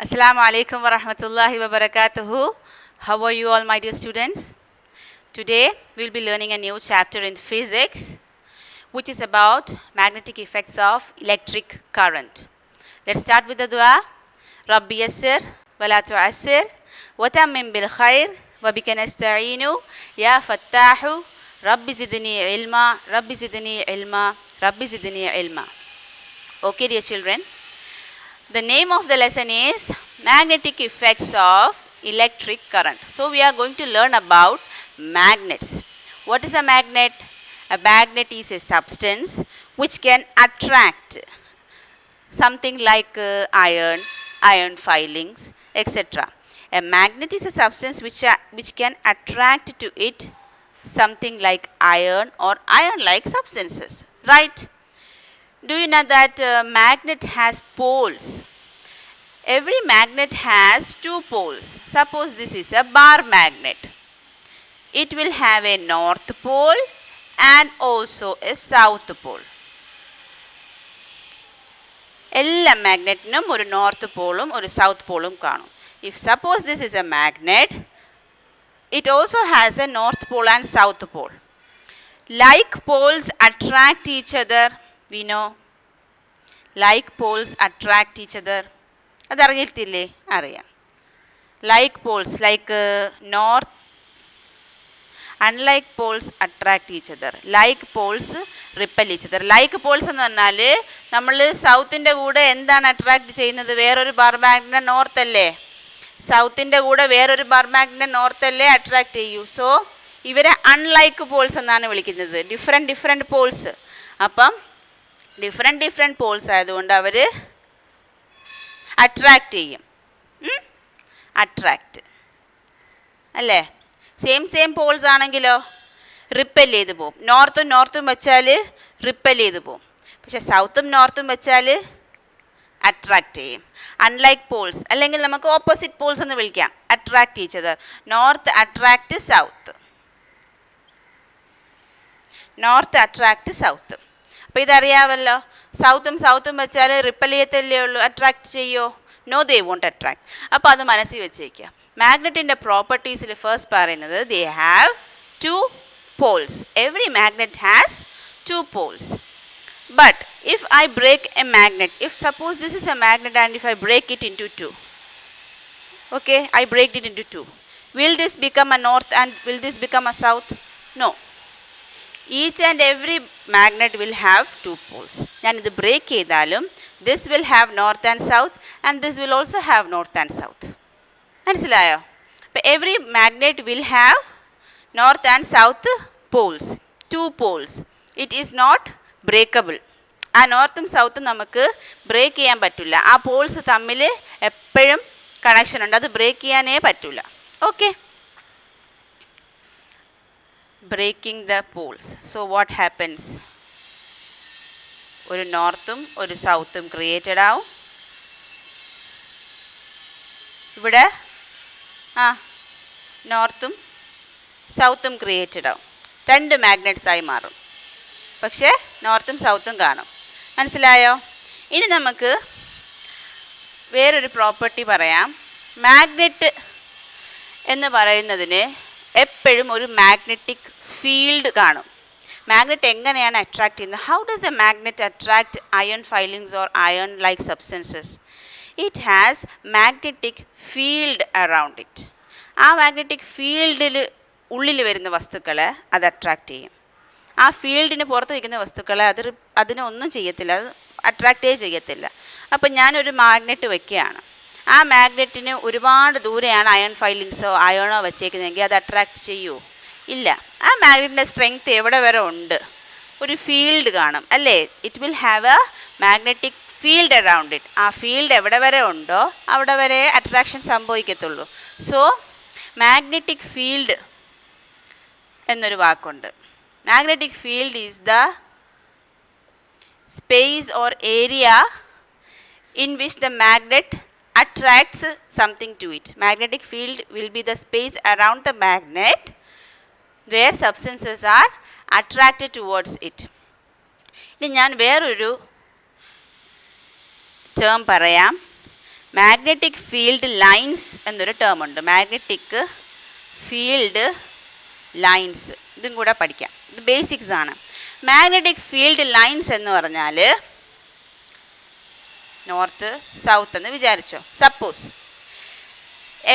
Assalamu alaikum wa rahmatullahi wa barakatuhu. How are you all, my dear students? Today we will be learning a new chapter in physics, which is about magnetic effects of electric current. Let's start with the dua. Rabbi yassir wa la tu'assir wa tammim bil khair wa bika nasta'inu ya fattahu Rabbi zidni ilma, Rabbi zidni ilma, Rabbi zidni ilma. Okay, dear children. The name of the lesson is Magnetic Effects of Electric Current. So we are going to learn about magnets. What is a magnet? A magnet is a substance which can attract something like iron filings, etc. A magnet is a substance which can attract to it something like iron or iron-like substances, right? Do you know that magnet has poles? Every magnet has two poles. Suppose this is a bar magnet. It will have a north pole and also a south pole. എല്ലാ മാഗ്നറ്റിനും ഒരു north പോളും ഒരു south പോളും കാണും. If suppose this is a magnet, it also has a north pole and south pole. Like poles attract each other. We know like poles attract each other. അതറിയത്തില്ലേ? അറിയാം. Like poles, like north, unlike poles attract each other. Like poles repel each other. Like poles എന്ന് പറഞ്ഞാൽ നമ്മൾ സൗത്തിൻ്റെ കൂടെ എന്താണ് attract ചെയ്യുന്നത്? വേറൊരു bar മാഗ്നറ്റിനെ north അല്ലേ? സൗത്തിൻ്റെ കൂടെ വേറൊരു ബാർ മാഗ്നറ്റിനെ നോർത്ത് അല്ലേ അട്രാക്ട് ചെയ്യൂ. സോ ഇവരെ അൺലൈക്ക് പോൾസ് എന്നാണ് വിളിക്കുന്നത്. Different poles. അപ്പം ഡിഫറെൻറ്റ് പോൾസ് ആയതുകൊണ്ട് അവർ അട്രാക്റ്റ് ചെയ്യും. അട്രാക്റ്റ് അല്ലേ? സെയിം പോൾസ് ആണെങ്കിലോ റിപ്പൽ ചെയ്ത് പോവും. നോർത്തും വെച്ചാൽ റിപ്പൽ ചെയ്ത് പോവും. പക്ഷെ സൗത്തും നോർത്തും വെച്ചാൽ അട്രാക്റ്റ് ചെയ്യും. അൺലൈക്ക് പോൾസ് അല്ലെങ്കിൽ നമുക്ക് ഓപ്പോസിറ്റ് പോൾസ് എന്ന് വിളിക്കാം. Attract each other. North attract south. North attract south. അപ്പോൾ ഇതറിയാമല്ലോ. സൗത്തും വെച്ചാൽ റിപ്പൽ ചെയ്യത്തല്ലേ ഉള്ളൂ. അട്രാക്റ്റ് ചെയ്യോ? No, they won't attract. അപ്പോൾ അത് മനസ്സിൽ വെച്ചേക്കുക. മാഗ്നറ്റിൻ്റെ പ്രോപ്പർട്ടീസിൽ ഫസ്റ്റ് പറയുന്നത് they have two poles. Every magnet has two poles. But if I break a magnet, if suppose this is a magnet and if I break it into two, okay, I break it into two. Will this become a north and will this become a south? No. Each and every magnet will have two poles. ഞാനിത് break ചെയ്താലും this will have north and south and this will also have north and south. മനസ്സിലായോ? അപ്പോൾ every magnet will have north and south poles, two poles. It is not breakable. ആ നോർത്തും സൗത്തും നമുക്ക് break ചെയ്യാൻ പറ്റില്ല. ആ Paul's തമ്മിൽ എപ്പോഴും കണക്ഷൻ ഉണ്ട്. അത് ബ്രേക്ക് ചെയ്യാനേ പറ്റില്ല. Okay, breaking the poles. So what happens? ഒരു നോർത്തും ഒരു സൗത്തും ക്രിയേറ്റഡ് ആവും. ഇവിടെ നോർത്തും സൗത്തും ക്രിയേറ്റഡ് ആവും. രണ്ട് മാഗ്നറ്റ്സ് ആയി മാറും. പക്ഷേ നോർത്തും സൗത്തും കാണും. മനസ്സിലായോ? ഇനി നമുക്ക് വേറൊരു പ്രോപ്പർട്ടി പറയാം. മാഗ്നറ്റ് എന്ന് പറയുന്നതിന് എപ്പോഴും ഒരു മാഗ്നറ്റിക് ഫീൽഡ് കാണും. മാഗ്നറ്റ് എങ്ങനെയാണ് അട്രാക്ട് ചെയ്യുന്നത്? How does A magnet attract iron filings or iron like substances? It has magnetic field around it. ആ മാഗ്നറ്റിക് ഫീൽഡിൽ ഉള്ളിൽ വരുന്ന വസ്തുക്കളെ അത് അട്രാക്ട് ചെയ്യും. ആ ഫീൽഡിന് പുറത്ത് നിൽക്കുന്ന വസ്തുക്കളെ അതിനെ ഒന്നും ചെയ്യത്തില്ല, അത് അട്രാക്റ്റേ ചെയ്യത്തില്ല. അപ്പം ഞാനൊരു മാഗ്നറ്റ് വയ്ക്കുകയാണ്. ആ മാഗ്നറ്റിന് ഒരുപാട് ദൂരെയാണ് അയൺ ഫൈലിങ്സോ അയണോ വെച്ചേക്കുന്നതെങ്കിൽ അത് അട്രാക്റ്റ് ചെയ്യുമോ? ഇല്ല. ആ മാഗ്നറ്റിൻ്റെ സ്ട്രെങ്ത് എവിടെ വരെ ഉണ്ട്? ഒരു ഫീൽഡ് കാണും അല്ലേ? It will have A magnetic field around it. ആ ഫീൽഡ് എവിടെ വരെ ഉണ്ടോ അവിടെ വരെ അട്രാക്ഷൻ സംഭവിക്കത്തുള്ളൂ. സോ മാഗ്നറ്റിക് ഫീൽഡ് എന്നൊരു വാക്കുണ്ട്. Magnetic field is the space or area in which the magnet attracts something to it. Magnetic field will be the space around the magnet where substances are attracted towards it. ഇനി ഞാൻ വേറൊരു term പറയാം. Magnetic field lines എന്നൊരു term ഉണ്ട്. Magnetic field lines, ഇതും കൂടെ പഠിക്കാം. ഇത് ബേസിക്സ് ആണ്. മാഗ്നറ്റിക് ഫീൽഡ് ലൈൻസ് എന്ന് പറഞ്ഞാൽ നോർത്ത് സൗത്ത് എന്ന് വിചാരിച്ചോ. Suppose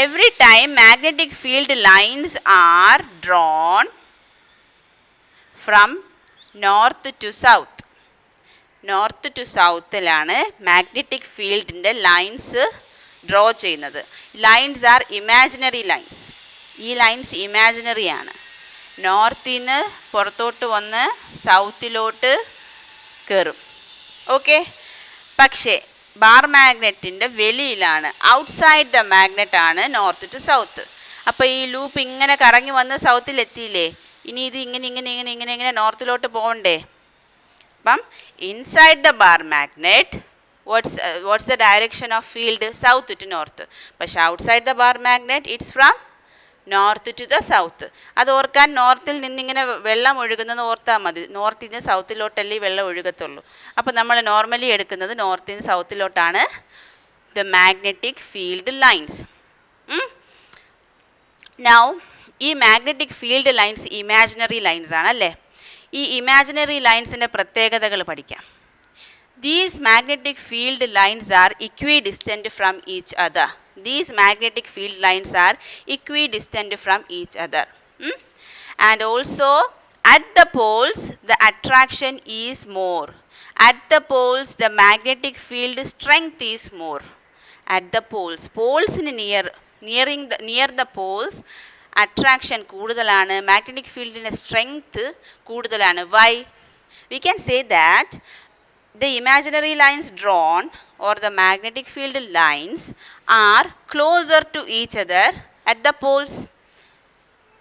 every time magnetic field lines are drawn from north to south. North to സൗത്തിലാണ് മാഗ്നറ്റിക് ഫീൽഡിൻ്റെ ലൈൻസ് ഡ്രോ ചെയ്യുന്നത്. Lines are imaginary lines. ഈ ലൈൻസ് ഇമാജിനറി ആണ്. നോർത്തിൽ നിന്ന് പുറത്തോട്ട് വന്ന് സൗത്തിലോട്ട് കയറും. ഓക്കെ. പക്ഷേ ബാർ മാഗ്നറ്റിൻ്റെ വെളിയിലാണ്, ഔട്ട്സൈഡ് ദ മാഗ്നറ്റ് ആണ് നോർത്ത് ടു സൗത്ത്. അപ്പോൾ ഈ ലൂപ്പ് ഇങ്ങനെ കറങ്ങി വന്ന് സൗത്തിലെത്തിയില്ലേ, ഇനി ഇത് ഇങ്ങനെ ഇങ്ങനെ ഇങ്ങനെ ഇങ്ങനെ ഇങ്ങനെ നോർത്തിലോട്ട് പോകണ്ടേ. അപ്പം inside the bar magnet what's the direction of field? South to north. പക്ഷേ outside the bar magnet it's from north to the south. അത് ഓർക്കാൻ നോർത്തിൽ നിന്നിങ്ങനെ വെള്ളം ഒഴുകുന്നത് ഓർത്താൽ മതി. നോർത്തിൽ നിന്ന് സൗത്തിലോട്ടല്ലേ വെള്ളം ഒഴുകത്തുള്ളൂ. അപ്പോൾ നമ്മൾ നോർമലി എടുക്കുന്നത് നോർത്തിൽ നിന്ന് സൗത്തിലോട്ടാണ് the magnetic field lines. Now ഈ magnetic field lines imaginary lines ആണല്ലേ. ഈ ഇമാജിനറി ലൈൻസിൻ്റെ പ്രത്യേകതകൾ പഠിക്കാം. These magnetic field lines are equidistant from each other. These magnetic field lines are equidistant from each other. And also at the poles the attraction is more. At the poles the magnetic field strength is more. At the poles, poles near the poles attraction കൂടുതലാണ്, magnetic field strength കൂടുതലാണ്. Why? We can say that the imaginary lines drawn or the magnetic field lines are closer to each other at the poles.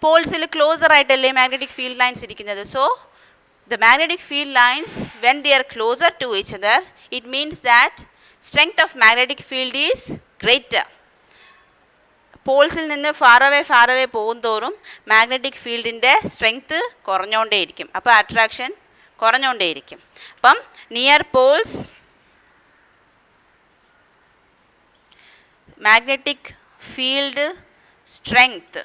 Polesil closer ആയിട്ടല്ലേ magnetic field lines ഇരിക്കുന്നത്. So the magnetic field lines, when they are closer to each other, it means that strength of magnetic field is greater. പോൾസിൽ നിന്ന് far away പോകുന്തോറും magnetic ഫീൽഡിൻ്റെ strength കുറഞ്ഞുകൊണ്ടേയിരിക്കും. അപ്പോൾ attraction കുറഞ്ഞുകൊണ്ടേയിരിക്കും. അപ്പം near poles magnetic field strength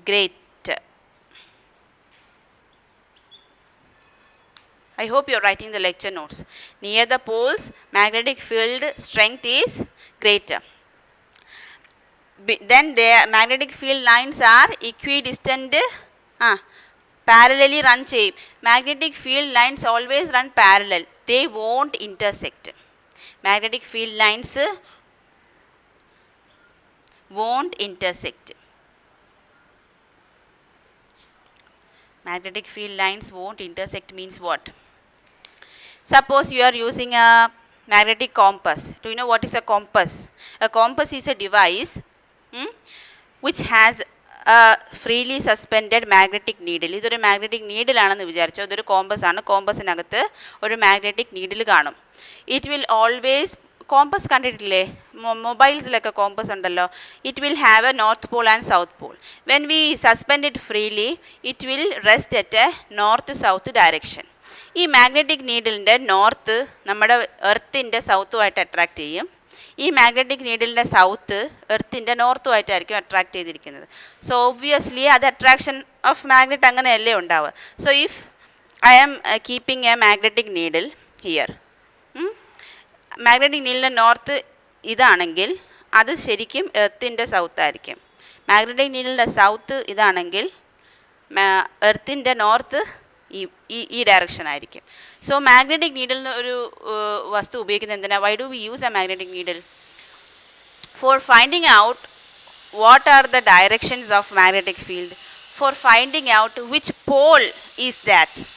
great. I hope you are writing the lecture notes. Near the poles magnetic field strength is greater. Then the magnetic field lines are equidistant, parallelly run ചെയ്യും. Magnetic field lines always run parallel. They won't intersect. Magnetic field lines won't intersect. Magnetic field lines won't intersect means what? Suppose you are using a magnetic compass. Do you know what is a compass? A compass is a device which has a freely suspended magnetic needle. ഇതൊരു magnetic needle ആണെന്ന് വിചാരിച്ചോ. ഇതൊരു compass ആണ്. കോമ്പസിനകത്ത് ഒരു magnetic needle കാണും. It will always, compass കണ്ടിട്ടില്ലേ, മൊബൈൽസിലൊക്കെ compass ഉണ്ടല്ലോ. It will have A north Paul and south Paul. When we suspend it freely it will rest at A north south direction. ഈ magnetic നീഡിലിൻ്റെ north നമ്മുടെ എർത്തിൻ്റെ സൗത്തുമായിട്ട് attract ചെയ്യും. ഈ magnetic നീഡിലിൻ്റെ south എർത്തിൻ്റെ നോർത്തുമായിട്ടായിരിക്കും attract ചെയ്തിരിക്കുന്നത്. So obviously അത് attraction of magnet അങ്ങനെയല്ലേ ഉണ്ടാവുക. So if I am keeping a magnetic needle here, magnetic നീഡിലിൻ്റെ നോർത്ത് ഇതാണെങ്കിൽ അത് ശരിക്കും എർത്തിൻ്റെ സൗത്ത് ആയിരിക്കും. മാഗ്നറ്റിക് നീഡിലിൻ്റെ സൗത്ത് ഇതാണെങ്കിൽ എർത്തിൻ്റെ നോർത്ത് ഈ ഡയറക്ഷൻ ആയിരിക്കും. സോ മാഗ്നറ്റിക് നീഡിലിന് ഒരു വസ്തു ഉപയോഗിക്കുന്നത് എന്തിനാണ്? Why do we use a magnetic needle? For finding out what are the directions of magnetic field, for finding out which pole is that.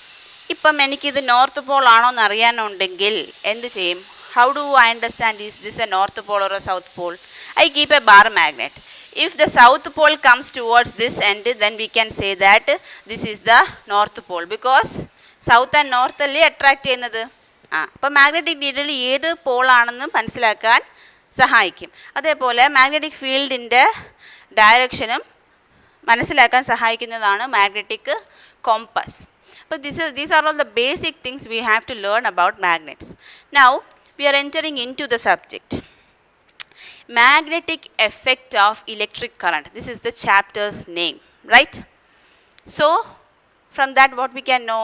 ഇപ്പം എനിക്കിത് നോർത്ത് പോൾ ആണോ എന്ന് അറിയാനുണ്ടെങ്കിൽ എന്ത് ചെയ്യും? How do I understand, is this a north pole or a south pole? I keep a bar magnet. If the south pole comes towards this end, then we can say that this is the north pole, because south and north അല്ലേ attract ചെയ്യുന്നത്. അപ്പോൾ magnetic needle ഏത് പോളാണെന്ന് മനസ്സിലാക്കാൻ സഹായിക്കും. അതേപോലെ magnetic ഫീൽഡിൻ്റെ ഡയറക്ഷനും മനസ്സിലാക്കാൻ സഹായിക്കുന്നതാണ് magnetic compass. But these are all the basic things we have to learn about magnets. Now, we are entering into the subject. Magnetic effect of electric current. This is the chapter's name, right? So, from that what we can know,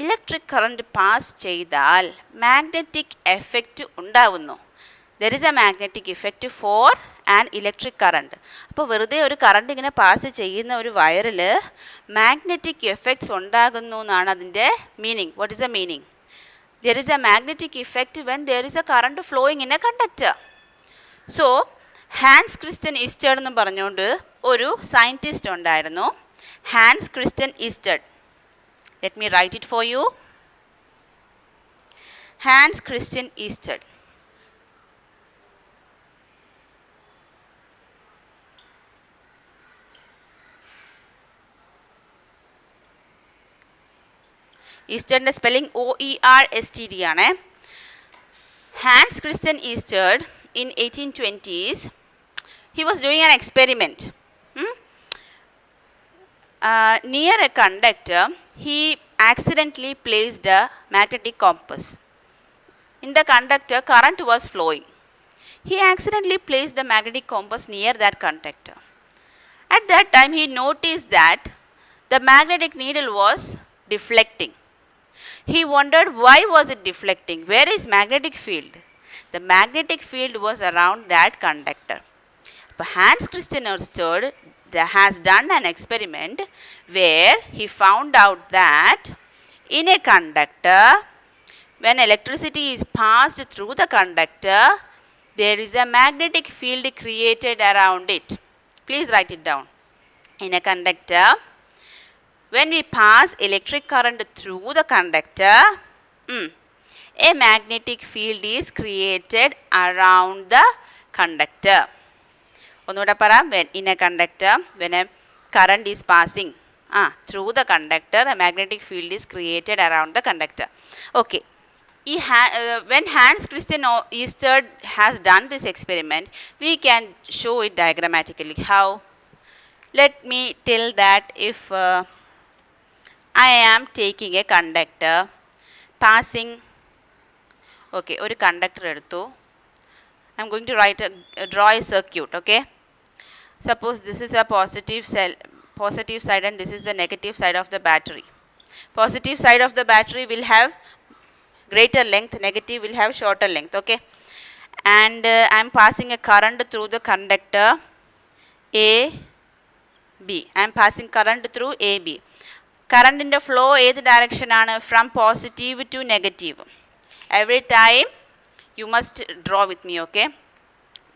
electric current pass ചെയ്താൽ magnetic effect ഉണ്ടാവുന്നു. There is a magnetic effect for an electric current. അപ്പോൾ വെറുതെ ഒരു current ഇങ്ങനെ pass ചെയ്യുന്ന ഒരു വയറിൽ magnetic effects ഉണ്ടാകുന്നു എന്നാണ് അതിൻ്റെ meaning. What is the meaning? There is a magnetic effect when there is a current flowing in a conductor. So, Hans Christian Oersted എന്ന് പറഞ്ഞുകൊണ്ട് ഒരു സയൻറ്റിസ്റ്റ് ഉണ്ടായിരുന്നു. Hans Christian Oersted. Let me write it for you. Hans Christian Ørsted. ഈസ്റ്ററിൻ്റെ spelling OERSTD ആണ്. Hans Christian Oersted in 1820s, he was doing an experiment. Near a conductor, he accidentally placed a magnetic compass. In the conductor, current was flowing. He accidentally placed the magnetic compass near that conductor. At that time, he noticed that the magnetic needle was deflecting. He wondered, why was it deflecting? Where is magnetic field? The magnetic field was around that conductor. But Hans Christian Ørsted has done an experiment where he found out that in a conductor, when electricity is passed through the conductor, there is a magnetic field created around it. Please write it down. In a conductor, when we pass electric current through the conductor, a magnetic field is created around the conductor. ഒന്നുകൂടെ പറയാം. When in a conductor, when a current is passing through the conductor, a magnetic field is created around the conductor. Okay. When Hans Christian Ørsted has done this experiment, we can show it diagrammatically. How? Let me tell that if I am taking a conductor passing, okay, ഒരു conductor എടുത്തു. I am going to draw a circuit, okay? Suppose this is a positive side and this is the negative side of the battery. Positive side of the battery will have greater length, negative will have shorter length, okay? And I am passing a current through the conductor AB. I am passing current through AB. Current in the flow ഏത് direction ആണ്? From positive to negative. Every time you must draw with me, okay?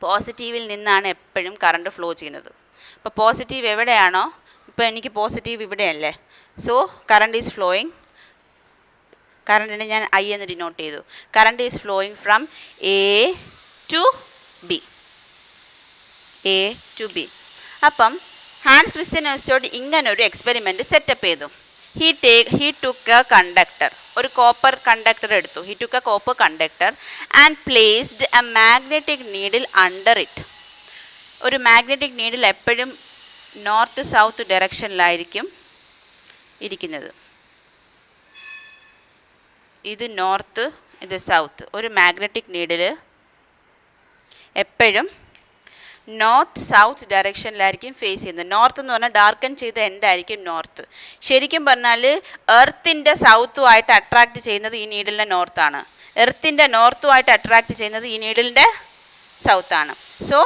പോസിറ്റീവിൽ നിന്നാണ് എപ്പോഴും current flow ചെയ്യുന്നത്. അപ്പോൾ positive എവിടെയാണോ, ഇപ്പോൾ എനിക്ക് positive ഇവിടെയല്ലേ, സോ കറണ്ട് ഈസ് ഫ്ലോയിങ്. കറണ്ടിനെ ഞാൻ I എന്ന് ഡിനോട്ട് ചെയ്തു. Current is flowing from A to B. A to B. അപ്പം ഹാൻസ് ക്രിസ്റ്റ്യൻ Ørsted ഇങ്ങനൊരു എക്സ്പെരിമെൻറ്റ് സെറ്റപ്പ് ചെയ്തു. He took a conductor, ഒരു കോപ്പർ കണ്ടക്ടർ എടുത്തു. He took a copper conductor and placed a magnetic needle under it. ഒരു magnetic needle എപ്പോഴും north south ഡയറക്ഷനിലായിരിക്കും ഇരിക്കുന്നത്. ഇത് north, ഇത് സൗത്ത്. ഒരു മാഗ്നറ്റിക് നീഡിൽ എപ്പോഴും നോർത്ത് സൗത്ത് ഡയറക്ഷനിലായിരിക്കും ഫേസ് ചെയ്യുന്നത്. നോർത്ത് എന്ന് പറഞ്ഞാൽ ഡാർക്കൻ ചെയ്ത എൻഡ് ആയിരിക്കും നോർത്ത്. ശരിക്കും പറഞ്ഞാൽ എർത്തിൻ്റെ സൗത്തുമായിട്ട് അട്രാക്റ്റ് ചെയ്യുന്നത് ഈ നീഡിലിൻ്റെ നോർത്താണ്. എർത്തിൻ്റെ നോർത്തുമായിട്ട് അട്രാക്റ്റ് ചെയ്യുന്നത് ഈ നീഡിലിൻ്റെ സൗത്താണ്. So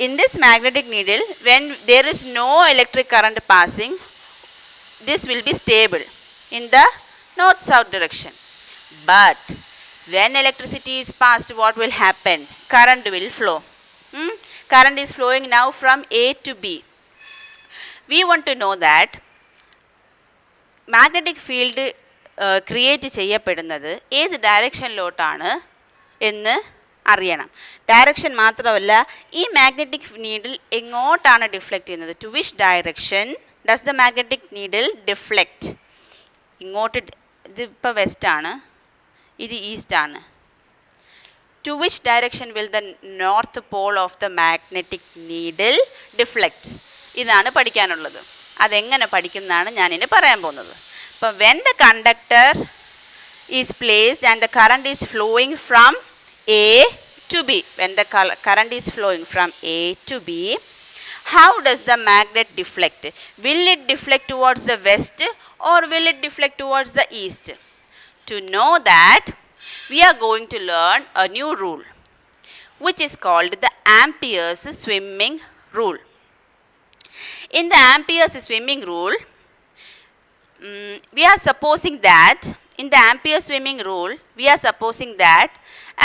in this magnetic needle when there is no electric current passing, this will be stable in the north south direction. But when electricity is passed, what will happen? Current will flow. Current is flowing now from A to B. We want to know that magnetic field create ചെയ്യപ്പെടുന്നത് ഏത് ഡയറക്ഷനിലോട്ടാണ് എന്ന് അറിയണം. Direction മാത്രമല്ല, ഈ magnetic needle എങ്ങോട്ടാണ് deflect ചെയ്യുന്നത്? To which direction does the magnetic needle deflect? ഇങ്ങോട്ട്. ഇതിപ്പോൾ വെസ്റ്റാണ്, ഇത് ഈസ്റ്റാണ്. To which direction will the north pole of the magnetic needle deflect? ഇതാണ് പഠിക്കാനുള്ളത്. അതെങ്ങനെ പഠിക്കുന്നതാണ് ഞാനിനി പറയാൻ പോകുന്നത്. But when the conductor is placed and the current is flowing from A to B, when the current is flowing from A to B, how does the magnet deflect? Will it deflect towards the west or will it deflect towards the east? To know that, we are going to learn a new rule, which is called the Ampere's swimming rule. In the Ampere's swimming rule, we are supposing that, in the Ampere swimming rule, we are supposing that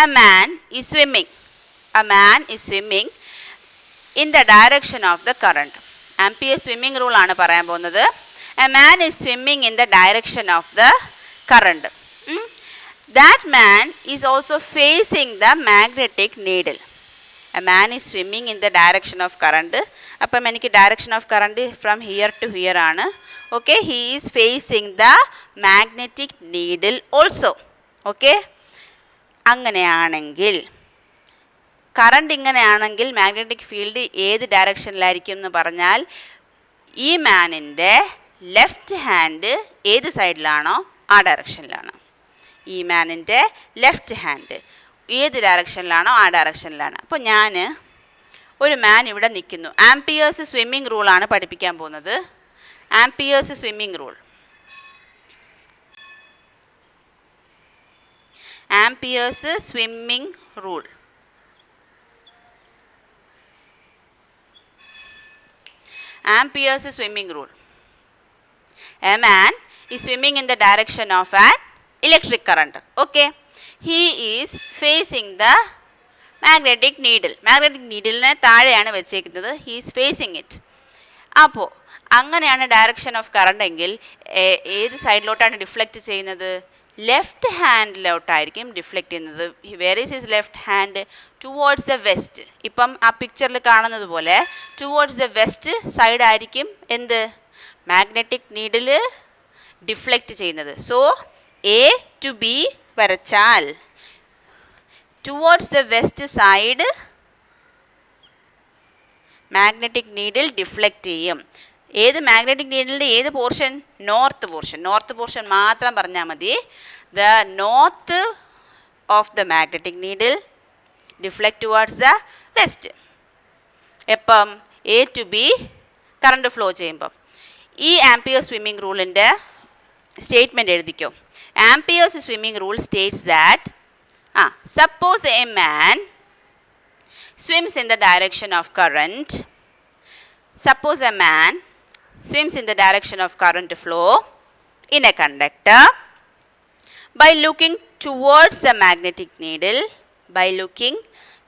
a man is swimming. A man is swimming in the direction of the current. Ampere swimming rule ആണ് പറയാൻ പോകുന്നത്. A man is swimming in the direction of the current. That man is also facing the magnetic needle. A man is swimming in the direction of current. അപ്പം എനിക്ക് direction of current from here to here ആണ്. Okay, he is facing the magnetic needle also. Okay, അങ്ങനെയാണെങ്കിൽ current ഇങ്ങനെയാണെങ്കിൽ magnetic field ഏത് ഡയറക്ഷനിലായിരിക്കും എന്ന് പറഞ്ഞാൽ ഈ മാനിൻ്റെ left hand ഏത് സൈഡിലാണോ ആ ഡയറക്ഷനിലാണ്. ഈ മാനിൻ്റെ ലെഫ്റ്റ് ഹാൻഡ് ഏത് ഡയറക്ഷനിലാണോ ആ ഡയറക്ഷനിലാണ്. അപ്പോൾ ഞാൻ ഒരു മാൻ ഇവിടെ നിൽക്കുന്നു. ആംപിയേഴ്സ് സ്വിമ്മിംഗ് റൂളാണ് പഠിപ്പിക്കാൻ പോകുന്നത്. Amperes swimming rule. Amperes swimming rule. Ampere's swimming rule. A man is swimming in the direction of an electric current. Okay, he is facing the magnetic needle. Magnetic needle ne താഴെയാണ് വെച്ചേക്കുന്നത്. He is facing it. അപ്പോൾ അങ്ങനെയാണ് direction of current എങ്കിൽ ഏത് സൈഡിലോട്ടാണ് deflect ചെയ്യുന്നത്? Left ഹാൻഡിലോട്ടായിരിക്കും deflect ചെയ്യുന്നത്. Where is his left hand? Towards the west. ഇപ്പം ആ പിക്ചറിൽ കാണുന്നത് പോലെ ടുവേർഡ്സ് ദ വെസ്റ്റ് സൈഡായിരിക്കും എന്ത്? മാഗ്നറ്റിക് നീഡിൽ ഡിഫ്ലക്റ്റ് ചെയ്യുന്നത്. സോ എ ടു ബി വരച്ചാൽ towards the west side magnetic needle deflect ചെയ്യും. ഏത് മാഗ്നറ്റിക് നീഡിലിൻ്റെ ഏത് portion? North portion. North portion മാത്രം പറഞ്ഞാൽ മതി. The north of the magnetic needle deflect towards the west. എപ്പം? A to B current flow ചെയ്യുമ്പം. ഈ ആംപിയർ സ്വിമ്മിംഗ് റൂളിൻ്റെ സ്റ്റേറ്റ്മെൻറ്റ് എഴുതിക്കോ. Ampere's swimming rule states that suppose a man swims in the direction of current. Suppose a man swims in the direction of current flow in a conductor by looking towards the magnetic needle. By looking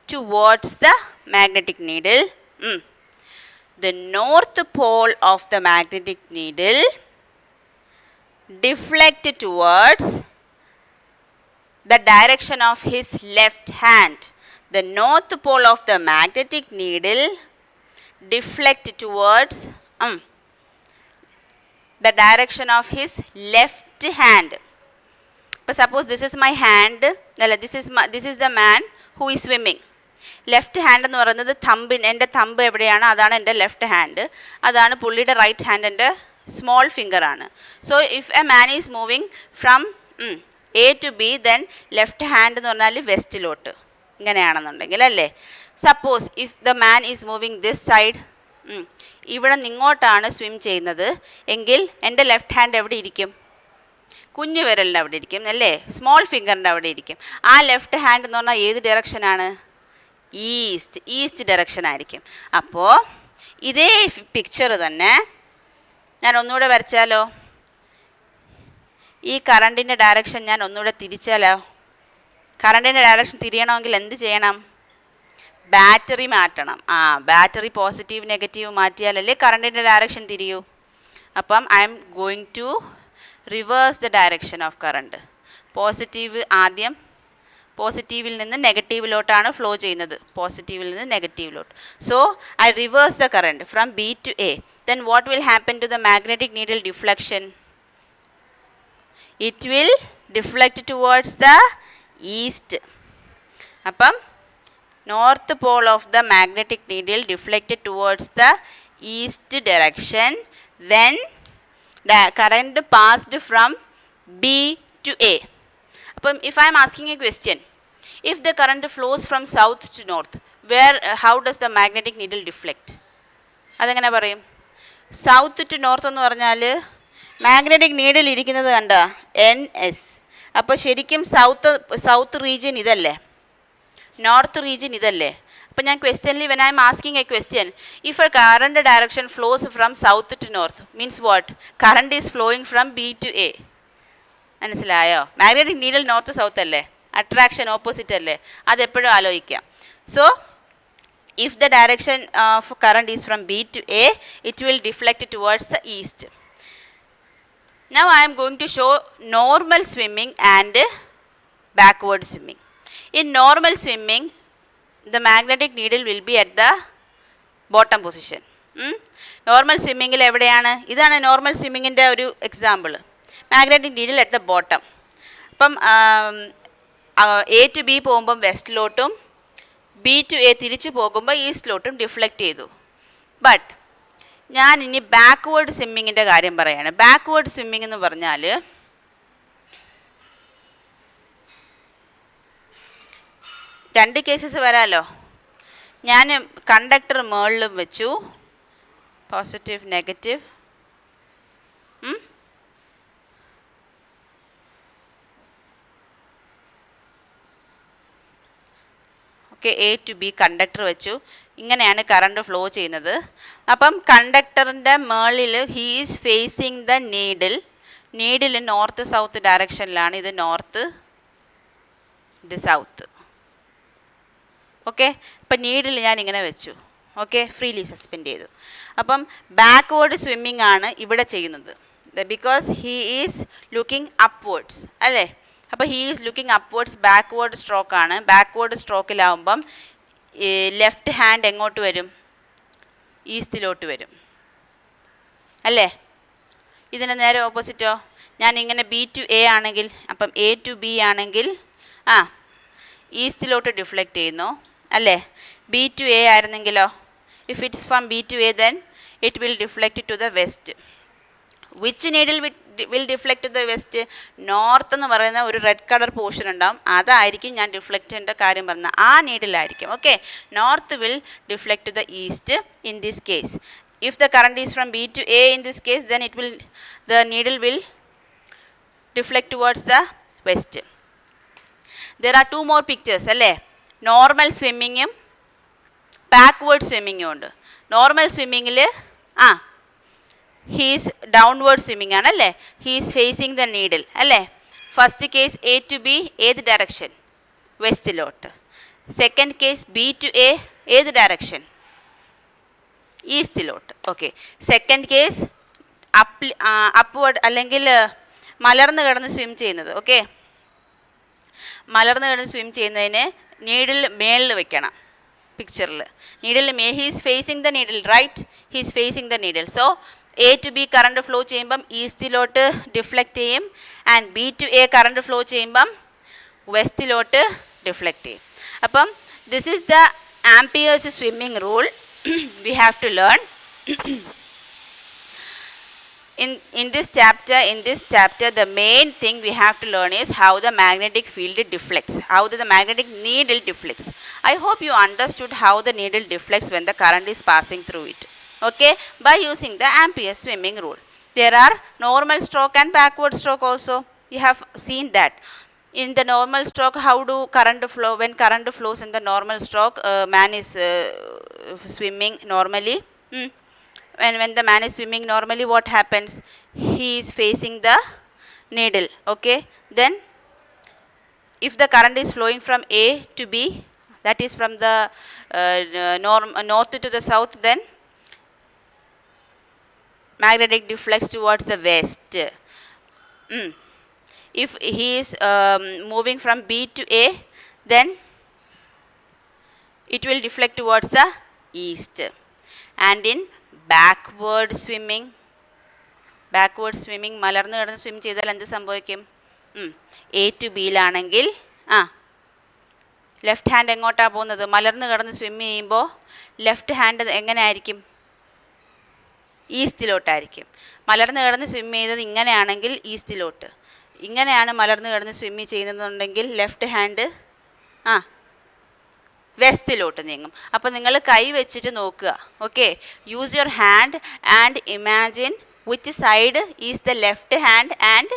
towards the magnetic needle, the north pole of the magnetic needle deflect towards the direction of his left hand. The north pole of the magnetic needle deflect towards the direction of his left hand. But suppose this is my hand, this is the man who is swimming. Left hand എന്ന് പറയുന്നത് എൻ്റെ thumb എവിടെയാണ് അതാണ് എൻ്റെ left hand. അതാണ് പുള്ളിയുടെ right hand എൻ്റെ small ഫിംഗറാണ്. So if a man is moving from A to B then left hand എന്ന് പറഞ്ഞാൽ വെസ്റ്റിലോട്ട് ഇങ്ങനെയാണെന്നുണ്ടെങ്കിൽ അല്ലേ. Suppose if the man is moving this side, ഇവിടെ നിങ്ങോട്ടാണ് സ്വിം ചെയ്യുന്നത് എങ്കിൽ എൻ്റെ ലെഫ്റ്റ് ഹാൻഡ് എവിടെ ഇരിക്കും? കുഞ്ഞു വിരലിൻ്റെ അവിടെ ഇരിക്കും അല്ലേ, സ്മോൾ ഫിംഗറിൻ്റെ അവിടെ ഇരിക്കും. ആ ലെഫ്റ്റ് ഹാൻഡ് എന്ന് പറഞ്ഞാൽ ഏത് ഡയറക്ഷനാണ്? ഈസ്റ്റ് ഡയറക്ഷൻ ആയിരിക്കും. അപ്പോൾ ഇതേ പിക്ചർ തന്നെ ഞാൻ ഒന്നുകൂടെ വരച്ചാലോ? ഈ കറണ്ടിൻ്റെ ഡയറക്ഷൻ ഞാൻ ഒന്നുകൂടെ തിരിച്ചാലോ? കറണ്ടിൻ്റെ ഡയറക്ഷൻ തിരിയണമെങ്കിൽ എന്ത് ചെയ്യണം? ബാറ്ററി മാറ്റണം. ബാറ്ററി പോസിറ്റീവ് നെഗറ്റീവ് മാറ്റിയാലല്ലേ കറണ്ടിൻ്റെ ഡയറക്ഷൻ തിരിയൂ. അപ്പം I am going to reverse the direction of current. Positive ആദ്യം പോസിറ്റീവിൽ നിന്ന് നെഗറ്റീവിലോട്ടാണ് ഫ്ലോ ചെയ്യുന്നത്, പോസിറ്റീവിൽ നിന്ന് നെഗറ്റീവിലോട്ട്. So I reverse the current from B to A. Then what will happen to the magnetic needle deflection? It will deflect towards the east. അപ്പം north pole of the magnetic needle deflected towards the east direction when current passed from B to A. അപ്പം if I am asking a question, if the current flows from south to north, how does the magnetic needle deflect? അതെങ്ങനെ പറയും? South to north എന്ന് പറഞ്ഞാൽ magnetic needle ഇരിക്കുന്നത് കണ്ട NS. അപ്പോൾ ശരിക്കും south region ഇതല്ലേ, നോർത്ത് റീജിയൻ ഇതല്ലേ? അപ്പോൾ ഞാൻ ക്വസ്റ്റ്യനിൽ when I'm asking a question, if a current direction flows from south to north means what? Current is flowing from B to A. മനസ്സിലായോ? മാഗ്നറ്റിക് നീഡിൽ നോർത്ത് സൗത്ത് അല്ലേ, attraction opposite അല്ലേ, അതെപ്പോഴും ആലോചിക്കാം. So if the direction of current is from B to A, it will deflect towards the east. Now I am going to show normal swimming and backward swimming. In normal swimming, the magnetic needle will be at the bottom position. Normal swimming il evideyana? Idana normal swimming inde oru example. Magnetic needle at the bottom. Appam A to B പോകുമ്പോൾ വെസ്റ്റിലോട്ടും B to A തിരിച്ചു പോകുമ്പോൾ ഈസ്റ്റിലോട്ടും deflect ചെയ്തു. But ഞാൻ ഇനി backward സ്വിമ്മിങ്ങിൻ്റെ കാര്യം പറയാണ്. Backward swimming എന്ന് പറഞ്ഞാൽ രണ്ട് കേസസ് വരാമല്ലോ. ഞാൻ കണ്ടക്ടർ മുകളിലും വെച്ചു, positive negative, A to B conductor വെച്ചു. ഇങ്ങനെയാണ് കറണ്ട് ഫ്ലോ ചെയ്യുന്നത്. അപ്പം കണ്ടക്ടറിൻ്റെ മുകളിൽ he is facing the needle north south ഡയറക്ഷനിലാണ്. ഇത് നോർത്ത്, ഇത് സൗത്ത്. ഓക്കെ, അപ്പം നീഡിൽ ഞാൻ ഇങ്ങനെ വെച്ചു. ഓക്കെ, ഫ്രീലി സസ്പെൻഡ് ചെയ്തു. അപ്പം ബാക്ക്വേർഡ് സ്വിമ്മിങ് ആണ് ഇവിടെ ചെയ്യുന്നത്. Because he is looking upwards അല്ലേ. അപ്പോൾ he is looking upwards, backward സ്ട്രോക്കാണ്. ബാക്ക്വേർഡ് സ്ട്രോക്കിലാവുമ്പം ലെഫ്റ്റ് ഹാൻഡ് എങ്ങോട്ട് വരും? ഈസ്റ്റിലോട്ട് വരും അല്ലേ. ഇതിന് നേരെ ഓപ്പോസിറ്റോ? ഞാൻ ഇങ്ങനെ B to A ആണെങ്കിൽ, അപ്പം A to B ആണെങ്കിൽ ഈസ്റ്റിലോട്ട് ഡിഫ്ലക്റ്റ് ചെയ്യുന്നു അല്ലേ. B to A ആയിരുന്നെങ്കിലോ, if it's from B to A then it will deflect to the west. Which needle will deflect to the west? North എന്ന് പറയുന്ന ഒരു red colour portion ഉണ്ടാവും, അതായിരിക്കും ഞാൻ ഡിഫ്ലക്റ്റിൻ്റെ കാര്യം പറഞ്ഞ ആ നീഡിലായിരിക്കും. Okay, north will deflect to the east in this case. If the current is from B to A in this case, then the needle will deflect towards the west. There are two more pictures അല്ലേ. Normal സ്വിമ്മിങ്ങും backward സ്വിമ്മിങ്ങും ഉണ്ട്. Normal സ്വിമ്മിങ്ങിൽ he is downward swimming ആണല്ലേ. he is facing the needle അല്ലേ. First case A to B ഏത് direction? വെസ്റ്റിലോട്ട്. Second case B to A ഏത് ഡയറക്ഷൻ? ഈസ്റ്റിലോട്ട്. ഓക്കെ, സെക്കൻഡ് കേസ് അപ്വേർഡ് അല്ലെങ്കിൽ മലർന്ന് കിടന്ന് സ്വിം ചെയ്യുന്നത്. ഓക്കെ, മലർന്ന് കിടന്ന് സ്വിം ചെയ്യുന്നതിന് നീഡിൽ മേളിൽ വെക്കണം. പിക്ചറിൽ needle he is facing the needle, right? he is facing the needle. so A to B current flow ചെയ്യുമ്പം ഈസ്റ്റിലോട്ട് ഡിഫ്ലക്റ്റ് ചെയ്യും, and B to A current flow ചെയ്യുമ്പം വെസ്റ്റിലോട്ട് ഡിഫ്ലക്റ്റ് ചെയ്യും. അപ്പം this is the Ampere's swimming rule we have to learn. In this chapter the main thing we have to learn is how the magnetic field deflects, how the magnetic needle deflects. I hope you understood how the needle deflects when the current is passing through it. Okay, by using the Ampere's swimming rule. There are normal stroke and backward stroke also. You have seen that. In the normal stroke, how do current flow? When current flows in the normal stroke, man is swimming normally. When the man is swimming normally, what happens? He is facing the needle. Okay, then if the current is flowing from A to B, that is from the north to the south, then magnetic deflects towards the west. If he is moving from B to A, then it will deflect towards the east. And in backward swimming മലർന്നു കിടന്ന് swim ചെയ്താൽ എന്ത് സംഭവിക്കും? A to B യിലാണെങ്കിൽ left hand എങ്ങോട്ടാണ് പോകുന്നത്? മലർന്നു കിടന്ന് സ്വിം ചെയ്യുമ്പോൾ ലെഫ്റ്റ് ഹാൻഡ് എങ്ങനെ ആയിരിക്കും? ഈസ്റ്റിലോട്ടായിരിക്കും. മലർന്ന് കിടന്ന് സ്വിം ചെയ്തത് ഇങ്ങനെയാണെങ്കിൽ ഈസ്റ്റിലോട്ട്, ഇങ്ങനെയാണ് മലർന്ന് കിടന്ന് സ്വിമ്മി ചെയ്യുന്നതെന്നുണ്ടെങ്കിൽ ലെഫ്റ്റ് ഹാൻഡ് വെസ്റ്റിലോട്ട് നീങ്ങും. അപ്പോൾ നിങ്ങൾ കൈ വെച്ചിട്ട് നോക്കുക. Okay, use your hand and imagine which side is the left hand and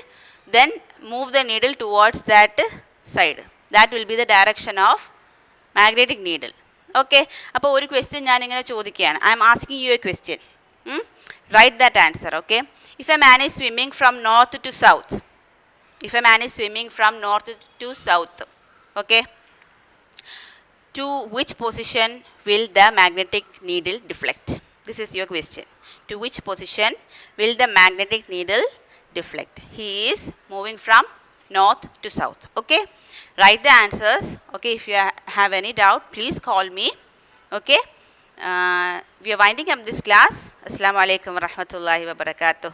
then move the needle towards that side. That will be the direction of magnetic needle. Okay, അപ്പോൾ ഒരു question ഞാനിങ്ങനെ ചോദിക്കുകയാണ്. I am asking you A question. Write that answer. Okay, if a man is swimming from north to south, if a man is swimming from north to south, okay, to which position will the magnetic needle deflect? This is your question. To which position will the magnetic needle deflect? He is moving from north to south. Okay, write the answers. Okay, if you have any doubt, please call me. Okay, we are winding up this class. Assalamu alaikum wa rahmatullahi wa barakatuh.